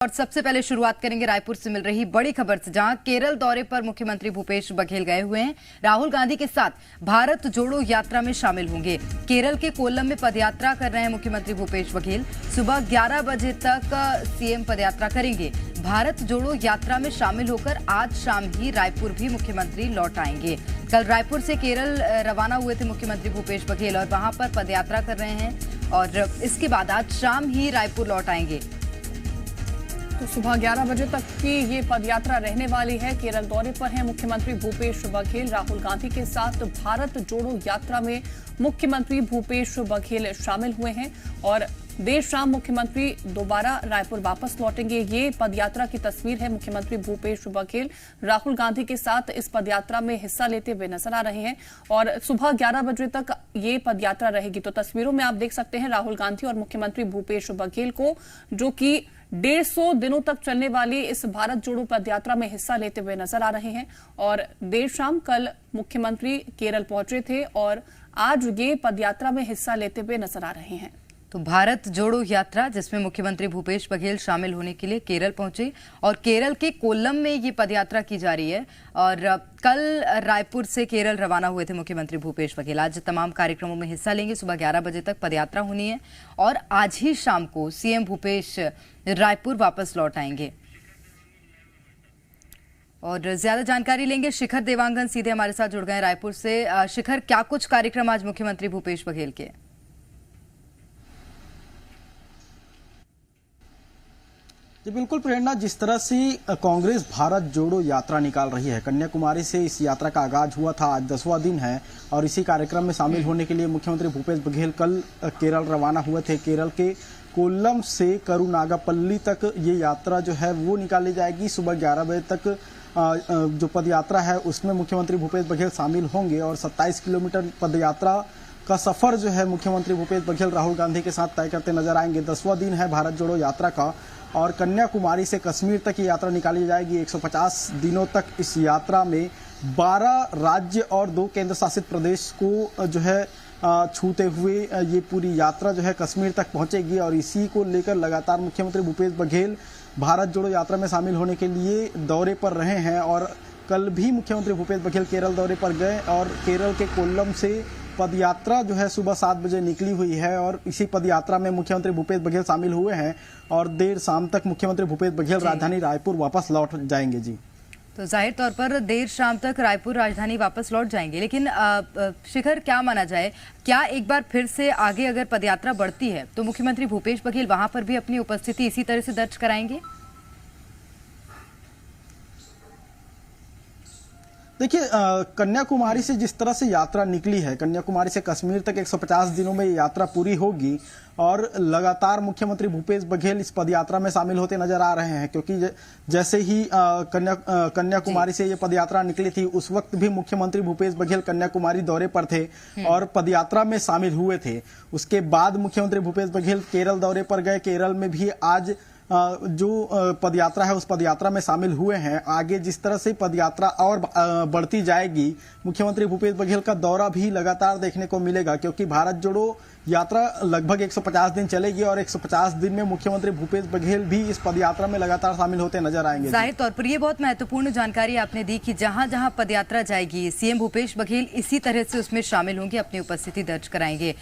और सबसे पहले शुरुआत करेंगे रायपुर से मिल रही बड़ी खबर से, जहां केरल दौरे पर मुख्यमंत्री भूपेश बघेल गए हुए हैं। राहुल गांधी के साथ भारत जोड़ो यात्रा में शामिल होंगे। केरल के कोल्लम में पदयात्रा कर रहे हैं मुख्यमंत्री भूपेश बघेल। सुबह 11 बजे तक सीएम पदयात्रा करेंगे। भारत जोड़ो यात्रा में शामिल होकर आज शाम ही रायपुर भी मुख्यमंत्री लौट आएंगे। कल रायपुर से केरल रवाना हुए थे मुख्यमंत्री भूपेश बघेल और वहां पर पदयात्रा कर रहे हैं और इसके बाद आज शाम ही रायपुर लौट आएंगे। तो सुबह 11 बजे तक की ये पदयात्रा रहने वाली है। केरल दौरे पर हैं मुख्यमंत्री भूपेश बघेल। राहुल गांधी के साथ भारत जोड़ो यात्रा में मुख्यमंत्री भूपेश बघेल शामिल हुए हैं और देर शाम मुख्यमंत्री दोबारा रायपुर वापस लौटेंगे। ये पदयात्रा की तस्वीर है। मुख्यमंत्री भूपेश बघेल राहुल गांधी के साथ इस पदयात्रा में हिस्सा लेते हुए नजर आ रहे हैं और सुबह 11 बजे तक ये पदयात्रा रहेगी। तो तस्वीरों में आप देख सकते हैं राहुल गांधी और मुख्यमंत्री भूपेश बघेल को, जो कि 150 दिनों तक चलने वाली इस भारत जोड़ो पदयात्रा में हिस्सा लेते हुए नजर आ रहे हैं। और देर शाम कल मुख्यमंत्री केरल पहुंचे थे और आज ये पदयात्रा में हिस्सा लेते हुए नजर आ रहे हैं। तो भारत जोड़ो यात्रा जिसमें मुख्यमंत्री भूपेश बघेल शामिल होने के लिए केरल पहुंचे और केरल के कोल्लम में ये पदयात्रा की जा रही है। और कल रायपुर से केरल रवाना हुए थे मुख्यमंत्री भूपेश बघेल। आज तमाम कार्यक्रमों में हिस्सा लेंगे। सुबह 11 बजे तक पदयात्रा होनी है और आज ही शाम को सीएम भूपेश रायपुर वापस लौट आएंगे। और ज्यादा जानकारी लेंगे। शिखर देवांगन सीधे हमारे साथ जुड़ गए रायपुर से। शिखर, क्या कुछ कार्यक्रम आज मुख्यमंत्री भूपेश बघेल के? जी बिल्कुल प्रेरणा, जिस तरह से कांग्रेस भारत जोड़ो यात्रा निकाल रही है, कन्याकुमारी से इस यात्रा का आगाज हुआ था। आज 10वां दिन है और इसी कार्यक्रम में शामिल होने के लिए मुख्यमंत्री भूपेश बघेल कल केरल रवाना हुए थे। केरल के कोल्लम से करुनागापल्ली तक ये यात्रा जो है वो निकाली जाएगी। सुबह 11 बजे तक जो पदयात्रा है उसमें मुख्यमंत्री भूपेश बघेल शामिल होंगे और 27 किलोमीटर पदयात्रा का सफर जो है मुख्यमंत्री भूपेश बघेल राहुल गांधी के साथ तय करते नजर आएंगे। 10वां दिन है भारत जोड़ो यात्रा का और कन्याकुमारी से कश्मीर तक ये यात्रा निकाली जाएगी। 150 दिनों तक इस यात्रा में 12 राज्य और 2 केंद्र शासित प्रदेश को जो है छूते हुए ये पूरी यात्रा जो है कश्मीर तक पहुंचेगी और इसी को लेकर लगातार मुख्यमंत्री भूपेश बघेल भारत जोड़ो यात्रा में शामिल होने के लिए दौरे पर रहे हैं। और कल भी मुख्यमंत्री भूपेश बघेल केरल दौरे पर गए और केरल के कोल्लम से पदयात्रा जो है सुबह 7 बजे निकली हुई है और इसी पदयात्रा में मुख्यमंत्री भूपेश बघेल शामिल हुए हैं और देर शाम तक मुख्यमंत्री भूपेश बघेल राजधानी रायपुर वापस लौट जाएंगे। जी, तो जाहिर तौर पर देर शाम तक रायपुर राजधानी वापस लौट जाएंगे। लेकिन शिखर, क्या माना जाए, क्या एक बार फिर से आगे अगर पदयात्रा बढ़ती है तो मुख्यमंत्री भूपेश बघेल वहां पर भी अपनी उपस्थिति इसी तरह से दर्ज कराएंगे? देखिए, कन्याकुमारी से जिस तरह से यात्रा निकली है, कन्याकुमारी से कश्मीर तक 150 दिनों में ये यात्रा पूरी होगी और लगातार मुख्यमंत्री भूपेश बघेल इस पदयात्रा में शामिल होते नजर आ रहे हैं। क्योंकि जैसे ही कन्याकुमारी से ये पदयात्रा निकली थी उस वक्त भी मुख्यमंत्री भूपेश बघेल कन्याकुमारी दौरे पर थे और पदयात्रा में शामिल हुए थे। उसके बाद मुख्यमंत्री भूपेश बघेल केरल दौरे पर गए। केरल में भी आज जो पदयात्रा है उस पदयात्रा में शामिल हुए हैं। आगे जिस तरह से पदयात्रा और बढ़ती जाएगी, मुख्यमंत्री भूपेश बघेल का दौरा भी लगातार देखने को मिलेगा क्योंकि भारत जोड़ो यात्रा लगभग 150 दिन चलेगी और 150 दिन में मुख्यमंत्री भूपेश बघेल भी इस पदयात्रा में लगातार शामिल होते नजर आएंगे। जाहिर तौर पर ये बहुत महत्वपूर्ण जानकारी आपने दी कि जहां जहां पदयात्रा जाएगी सीएम भूपेश बघेल इसी तरह से उसमें शामिल होंगे, अपनी उपस्थिति दर्ज कराएंगे।